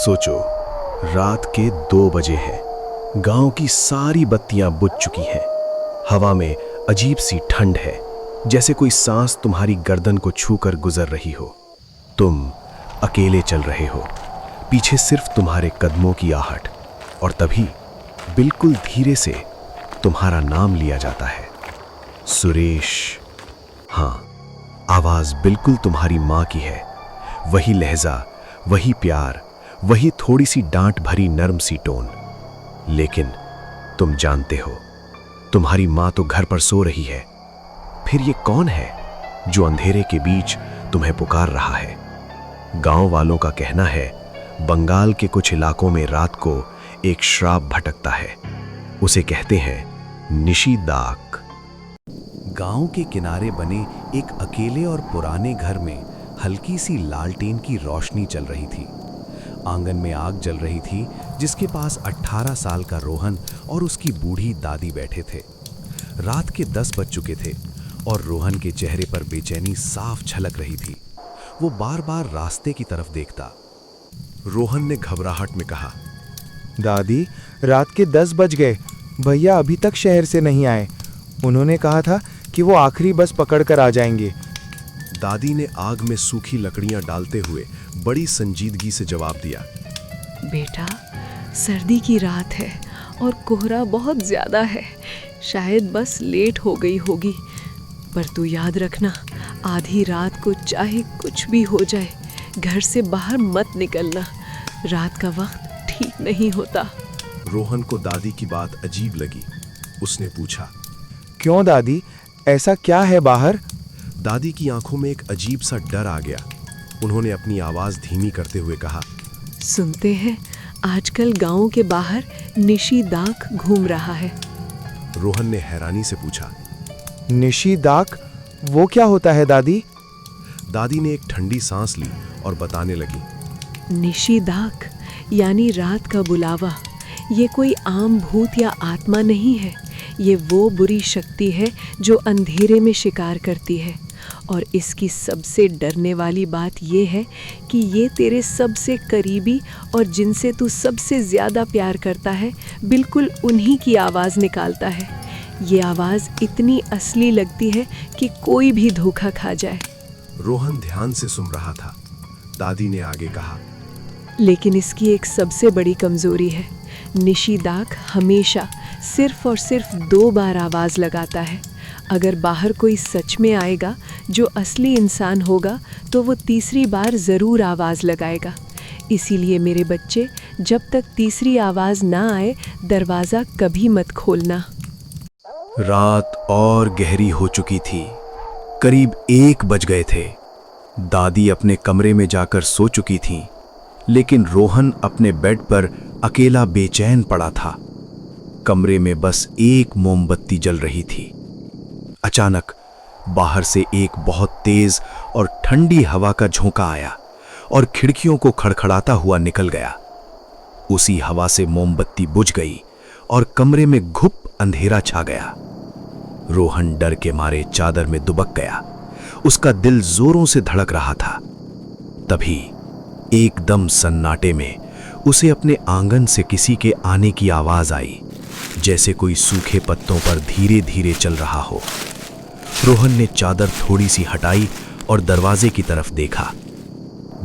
सोचो, रात के 2 बजे हैं। गांव की सारी बत्तियां बुझ चुकी हैं। हवा में अजीब सी ठंड है, जैसे कोई सांस तुम्हारी गर्दन को छूकर गुजर रही हो। तुम अकेले चल रहे हो, पीछे सिर्फ तुम्हारे कदमों की आहट, और तभी बिल्कुल धीरे से तुम्हारा नाम लिया जाता है, सुरेश। हाँ, आवाज बिल्कुल तुम्हारी माँ की है। वही लहजा, वही प्यार, वही थोड़ी सी डांट भरी नर्म सी टोन। लेकिन तुम जानते हो, तुम्हारी माँ तो घर पर सो रही है। फिर ये कौन है जो अंधेरे के बीच तुम्हें पुकार रहा है? गांव वालों का कहना है, बंगाल के कुछ इलाकों में रात को एक श्राप भटकता है। उसे कहते हैं निशिदाक। गांव के किनारे बने एक अकेले और पुराने घर में हल्की सी लालटेन की रोशनी चल रही थी। आंगन में आग जल रही थी, जिसके पास 18 साल का रोहन और उसकी बूढ़ी दादी बैठे थे। रात के 10 बज चुके थे और रोहन के चेहरे पर बेचैनी साफ झलक रही थी। वो बार बार रास्ते की तरफ देखता। रोहन ने घबराहट में कहा, दादी, रात के 10 बज गए। भैया अभी तक शहर से नहीं आए। उन्होंने कहा था कि वो आखिरी बस पकड़कर आ जाएंगे। दादी ने आग में सूखी लकड़ियां डालते हुए बड़ी संजीदगी से जवाब दिया, बेटा, सर्दी की रात है और कोहरा बहुत ज्यादा है। शायद बस लेट हो गई होगी, पर तू याद रखना, आधी रात को चाहे कुछ भी हो जाए, घर से बाहर मत निकलना। रात का वक्त ठीक नहीं होता। रोहन को दादी की बात अजीब लगी। उसने पूछा, क्यों दादी, ऐसा क्या है बाहर? दादी की आंखों में एक अजीब सा डर आ गया। उन्होंने अपनी आवाज धीमी करते हुए कहा, सुनते हैं, आजकल गांव के बाहर निशिदाक घूम रहा है। रोहन ने हैरानी से पूछा, निशिदाक? वो क्या होता है दादी? दादी ने एक ठंडी सांस ली और बताने लगी, निशिदाक यानी रात का बुलावा। ये कोई आम भूत या आत्मा नहीं है। ये वो बुरी शक्ति है जो अंधेरे में शिकार करती है। और इसकी सबसे डरने वाली बात ये है कि ये तेरे सबसे करीबी और जिनसे तू सबसे ज़्यादा प्यार करता है, बिल्कुल उन्हीं की आवाज़ निकालता है। ये आवाज़ इतनी असली लगती है कि कोई भी धोखा खा जाए। रोहन ध्यान से सुन रहा था। दादी ने आगे कहा, लेकिन इसकी एक सबसे बड़ी कमज़ोरी है। निशिदाक हमेशा सिर्फ और सिर्फ 2 बार आवाज़ लगाता है। अगर बाहर कोई सच में आएगा जो असली इंसान होगा, तो वो तीसरी बार ज़रूर आवाज़ लगाएगा। इसीलिए मेरे बच्चे, जब तक तीसरी आवाज़ ना आए, दरवाज़ा कभी मत खोलना। रात और गहरी हो चुकी थी। करीब 1 बज गए थे। दादी अपने कमरे में जाकर सो चुकी थीं, लेकिन रोहन अपने बेड पर अकेला बेचैन पड़ा था। कमरे में बस एक मोमबत्ती जल रही थी। अचानक बाहर से एक बहुत तेज और ठंडी हवा का झोंका आया और खिड़कियों को खड़खड़ाता हुआ निकल गया। उसी हवा से मोमबत्ती बुझ गई और कमरे में घुप अंधेरा छा गया। रोहन डर के मारे चादर में दुबक गया। उसका दिल जोरों से धड़क रहा था। तभी एकदम सन्नाटे में उसे अपने आंगन से किसी के आने की आवाज आई, जैसे कोई सूखे पत्तों पर धीरे धीरे चल रहा हो। रोहन ने चादर थोड़ी सी हटाई और दरवाजे की तरफ देखा।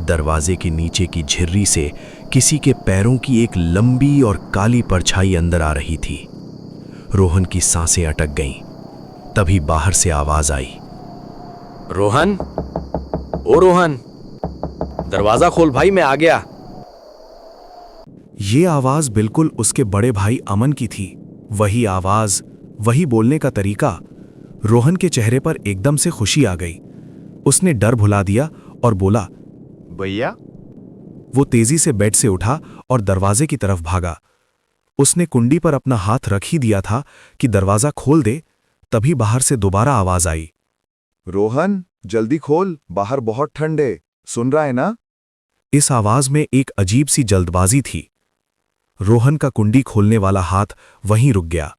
दरवाजे के नीचे की झिर्री से किसी के पैरों की एक लंबी और काली परछाई अंदर आ रही थी। रोहन की सांसें अटक गईं। तभी बाहर से आवाज आई, रोहन, ओ रोहन, दरवाजा खोल भाई, मैं आ गया। ये आवाज बिल्कुल उसके बड़े भाई अमन की थी। वही आवाज, वही बोलने का तरीका। रोहन के चेहरे पर एकदम से खुशी आ गई। उसने डर भुला दिया और बोला, भैया। वो तेजी से बेड से उठा और दरवाजे की तरफ भागा। उसने कुंडी पर अपना हाथ रख ही दिया था कि दरवाजा खोल दे, तभी बाहर से दोबारा आवाज आई, रोहन, जल्दी खोल, बाहर बहुत ठंड है, सुन रहा है ना? इस आवाज में एक अजीब सी जल्दबाजी थी। रोहन का कुंडी खोलने वाला हाथ वहीं रुक गया।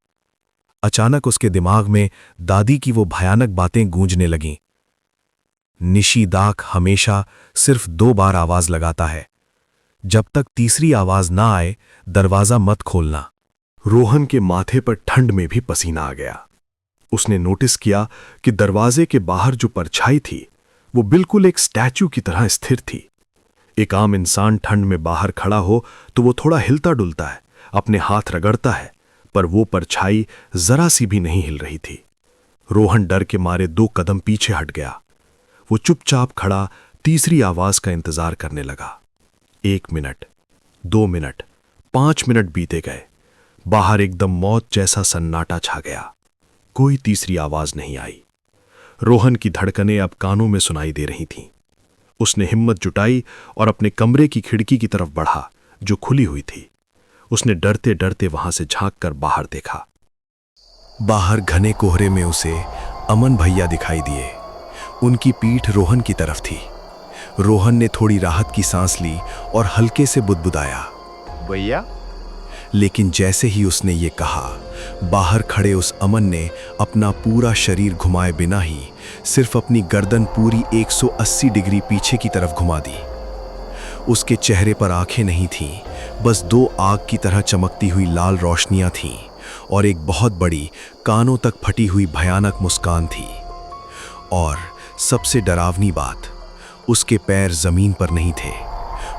अचानक उसके दिमाग में दादी की वो भयानक बातें गूंजने लगीं। निशिदाक हमेशा सिर्फ 2 बार आवाज लगाता है। जब तक तीसरी आवाज ना आए दरवाजा मत खोलना। रोहन के माथे पर ठंड में भी पसीना आ गया। उसने नोटिस किया कि दरवाजे के बाहर जो परछाई थी वो बिल्कुल एक स्टैच्यू की तरह स्थिर थी। एक आम इंसान ठंड में बाहर खड़ा हो तो वो थोड़ा हिलता डुलता है, अपने हाथ रगड़ता है, पर वो परछाई जरा सी भी नहीं हिल रही थी। रोहन डर के मारे 2 कदम पीछे हट गया। वो चुपचाप खड़ा तीसरी आवाज का इंतजार करने लगा। 1 मिनट, 2 मिनट, 5 मिनट बीते गए। बाहर एकदम मौत जैसा सन्नाटा छा गया। कोई तीसरी आवाज नहीं आई। रोहन की धड़कनें अब कानों में सुनाई दे रही थीं। उसने हिम्मत जुटाई और अपने कमरे की खिड़की की तरफ बढ़ा जो खुली हुई थी। उसने डरते डरते वहां से झांककर बाहर देखा। बाहर घने कोहरे में उसे अमन भैया दिखाई दिए। उनकी पीठ रोहन की तरफ थी। रोहन ने थोड़ी राहत की सांस ली और हल्के से बुदबुदाया, भैया। लेकिन जैसे ही उसने ये कहा, बाहर खड़े उस अमन ने अपना पूरा शरीर घुमाए बिना ही सिर्फ अपनी गर्दन पूरी 180 डिग्री पीछे की तरफ घुमा दी। उसके चेहरे पर आंखें नहीं थीं, बस 2 आग की तरह चमकती हुई लाल रोशनियां थीं और एक बहुत बड़ी कानों तक फटी हुई भयानक मुस्कान थी। और सबसे डरावनी बात, उसके पैर जमीन पर नहीं थे,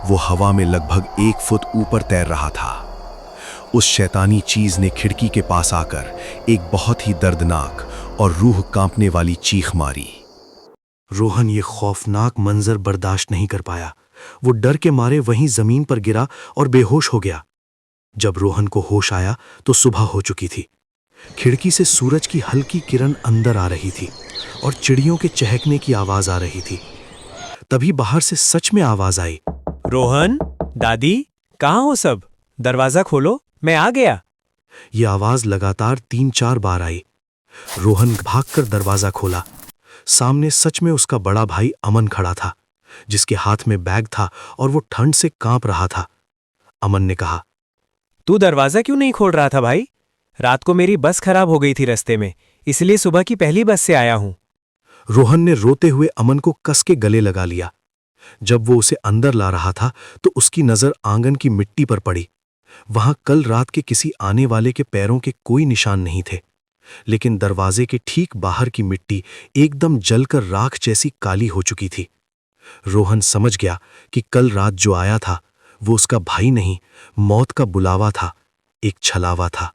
वो हवा में लगभग 1 फुट ऊपर तैर रहा था। उस शैतानी चीज ने खिड़की के पास आकर एक बहुत ही दर्दनाक और रूह कांपने वाली चीख मारी। रोहन ये खौफनाक मंजर बर्दाश्त नहीं कर पाया। वो डर के मारे वहीं जमीन पर गिरा और बेहोश हो गया। जब रोहन को होश आया तो सुबह हो चुकी थी। खिड़की से सूरज की हल्की किरण अंदर आ रही थी और चिड़ियों के चहकने की आवाज आ रही थी। तभी बाहर से सच में आवाज आई, रोहन, दादी, कहाँ हो सब? दरवाजा खोलो, मैं आ गया। यह आवाज लगातार 3-4 बार आई। रोहन भागकर दरवाजा खोला। सामने सच में उसका बड़ा भाई अमन खड़ा था, जिसके हाथ में बैग था और वो ठंड से कांप रहा था। अमन ने कहा, तू दरवाजा क्यों नहीं खोल रहा था भाई? रात को मेरी बस खराब हो गई थी रास्ते में, इसलिए सुबह की पहली बस से आया हूं। रोहन ने रोते हुए अमन को कस के गले लगा लिया। जब वो उसे अंदर ला रहा था तो उसकी नजर आंगन की मिट्टी पर पड़ी। वहां कल रात के किसी आने वाले के पैरों के कोई निशान नहीं थे, लेकिन दरवाजे के ठीक बाहर की मिट्टी एकदम जलकर राख जैसी काली हो चुकी थी। रोहन समझ गया कि कल रात जो आया था वो उसका भाई नहीं, मौत का बुलावा था, एक छलावा था।